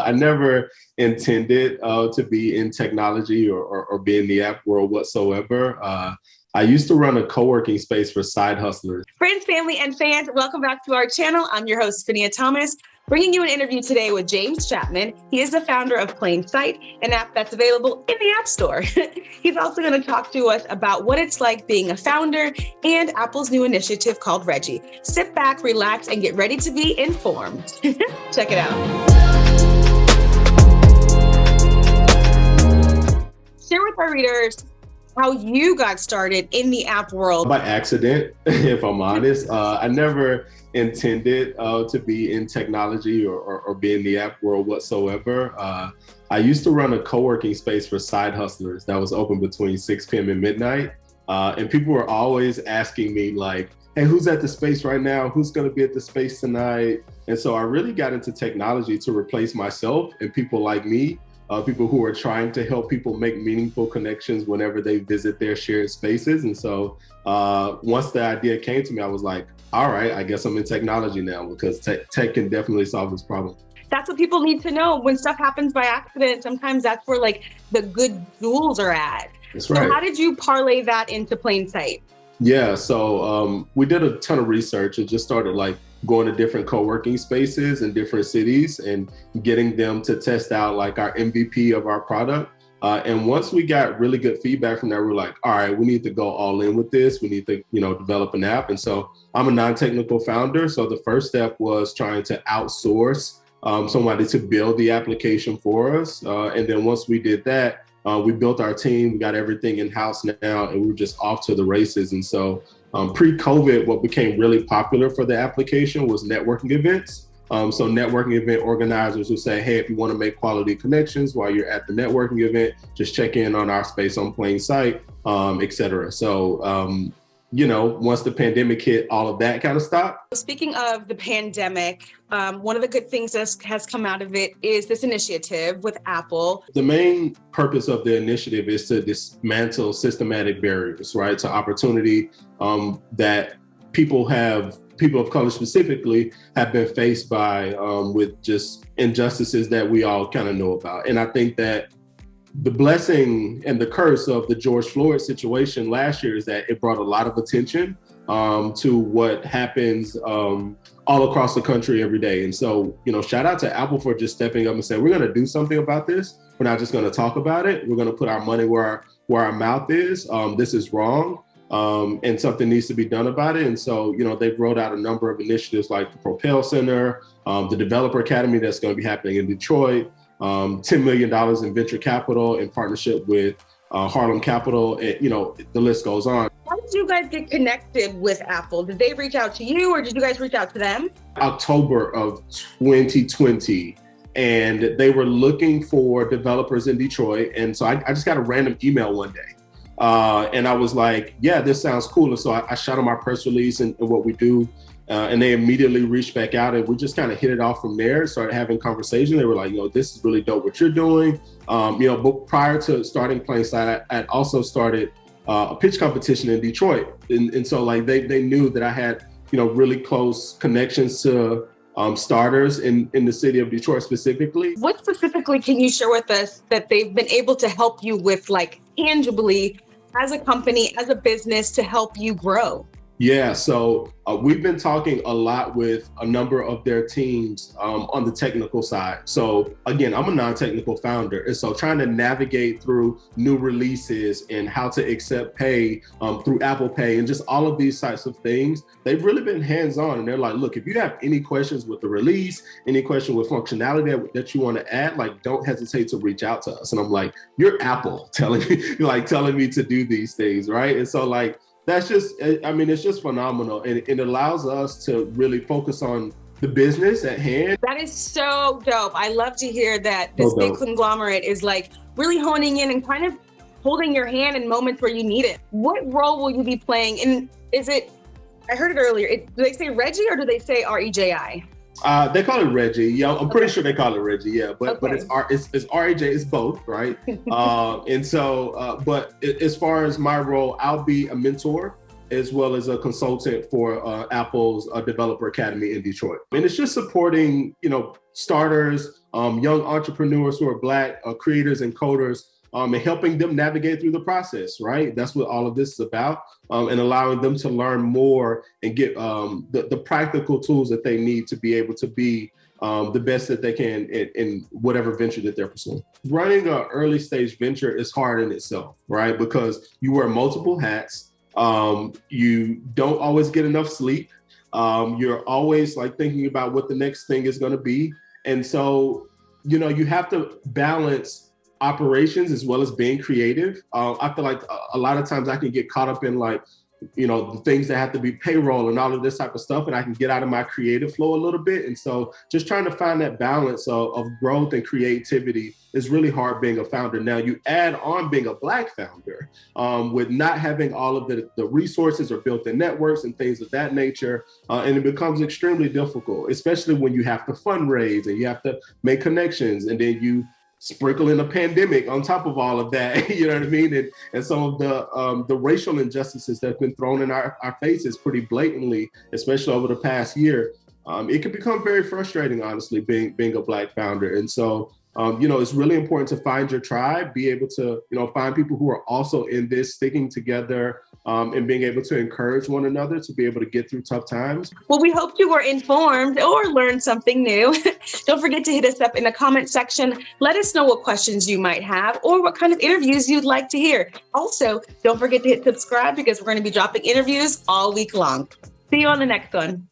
I never intended to be in technology or be in the app world whatsoever. I used to run a co-working space for side hustlers. Friends, family, and fans, welcome back to our channel. I'm your host, Phinia Thomas, bringing you an interview today with James Chapman. He is the founder of Plain Sight, an app that's available in the App Store. He's also going to talk to us about what it's like being a founder and Apple's new initiative called REJI. Sit back, relax, and get ready to be informed. Check it out. Share with our readers how you got started in the app world. By accident, if I'm honest. I never intended to be in technology or be in the app world whatsoever. I used to run a co-working space for side hustlers that was open between 6 p.m. and midnight. And people were always asking me like, hey, who's at the space right now? Who's gonna be at the space tonight? And so I really got into technology to replace myself and people like me. People who are trying to help people make meaningful connections whenever they visit their shared spaces. And so once the idea came to me, I was like, all right, I guess I'm in technology now because tech can definitely solve this problem. That's what people need to know. When stuff happens by accident, sometimes that's where like the good jewels are at. That's right. So how did you parlay that into Plain Sight? Yeah, so we did a ton of research and just started like going to different co-working spaces in different cities and getting them to test out like our MVP of our product. And once we got really good feedback from that, we're like, all right, we need to go all in with this. We need to, develop an app. And so I'm a non-technical founder. So the first step was trying to outsource somebody to build the application for us. And then once we did that, we built our team, we got everything in-house now, and we're just off to the races. And so pre-COVID, what became really popular for the application was networking events. So networking event organizers who say, hey, if you want to make quality connections while you're at the networking event, just check in on our space on Plain Sight, et cetera. So, once the pandemic hit, all of that kind of stopped. Speaking of the pandemic, one of the good things that has come out of it is this initiative with Apple. The main purpose of the initiative is to dismantle systematic barriers, right, to opportunity that people of color specifically have been faced by with just injustices that we all kind of know about. And I think that the blessing and the curse of the George Floyd situation last year is that it brought a lot of attention to what happens all across the country every day. And so, shout out to Apple for just stepping up and saying, we're going to do something about this. We're not just going to talk about it. We're going to put our money where our mouth is. This is wrong. And something needs to be done about it. And so, they've rolled out a number of initiatives like the Propel Center, the Developer Academy that's going to be happening in Detroit, $10 million in venture capital in partnership with Harlem Capital. And, the list goes on. How did you guys get connected with Apple? Did they reach out to you or did you guys reach out to them? October of 2020. And they were looking for developers in Detroit. And so I just got a random email one day. And I was like, yeah, this sounds cool. And so I shot them our press release and what we do. And they immediately reached back out and we just kind of hit it off from there, started having conversation. They were like, this is really dope what you're doing. But prior to starting Plain Sight, I had also started a pitch competition in Detroit. And so like they knew that I had, really close connections to starters in the city of Detroit specifically. What specifically can you share with us that they've been able to help you with, like tangibly as a company, as a business, to help you grow? Yeah, so we've been talking a lot with a number of their teams on the technical side. So again, I'm a non-technical founder. And so trying to navigate through new releases and how to accept pay through Apple Pay and just all of these types of things, they've really been hands-on. And they're like, look, if you have any questions with the release, any question with functionality that you want to add, like don't hesitate to reach out to us. And I'm like, you're Apple telling me to do these things, right? And so like, that's just, it's just phenomenal. And it allows us to really focus on the business at hand. That is so dope. I love to hear that this big conglomerate is like really honing in and kind of holding your hand in moments where you need it. What role will you be playing? And I heard it earlier, do they say REJI or do they say REJI? They call it REJI. Yeah, I'm pretty sure they call it REJI. Yeah, but it's REJ. It's both, right? And so, but as far as my role, I'll be a mentor as well as a consultant for Apple's Developer Academy in Detroit. And it's just supporting, starters, young entrepreneurs who are Black creators and coders, and helping them navigate through the process, right? That's what all of this is about, and allowing them to learn more and get the practical tools that they need to be able to be the best that they can in whatever venture that they're pursuing. Running an early stage venture is hard in itself, right? Because you wear multiple hats. You don't always get enough sleep. You're always like thinking about what the next thing is going to be. And so, you have to balance operations as well as being creative. I feel like a lot of times I can get caught up in like, the things that have to be payroll and all of this type of stuff, and I can get out of my creative flow a little bit. And so just trying to find that balance of growth and creativity is really hard being a founder. Now you add on being a Black founder with not having all of the resources or built-in networks and things of that nature, and it becomes extremely difficult, especially when you have to fundraise and you have to make connections, and then you sprinkle in a pandemic on top of all of that, you know what I mean? And some of the racial injustices that have been thrown in our faces pretty blatantly, especially over the past year, it can become very frustrating, honestly, being a Black founder. And so, it's really important to find your tribe, be able to, find people who are also in this, sticking together, and being able to encourage one another to be able to get through tough times. Well, we hope you were informed or learned something new. Don't forget to hit us up in the comment section. Let us know what questions you might have or what kind of interviews you'd like to hear. Also, don't forget to hit subscribe because we're going to be dropping interviews all week long. See you on the next one.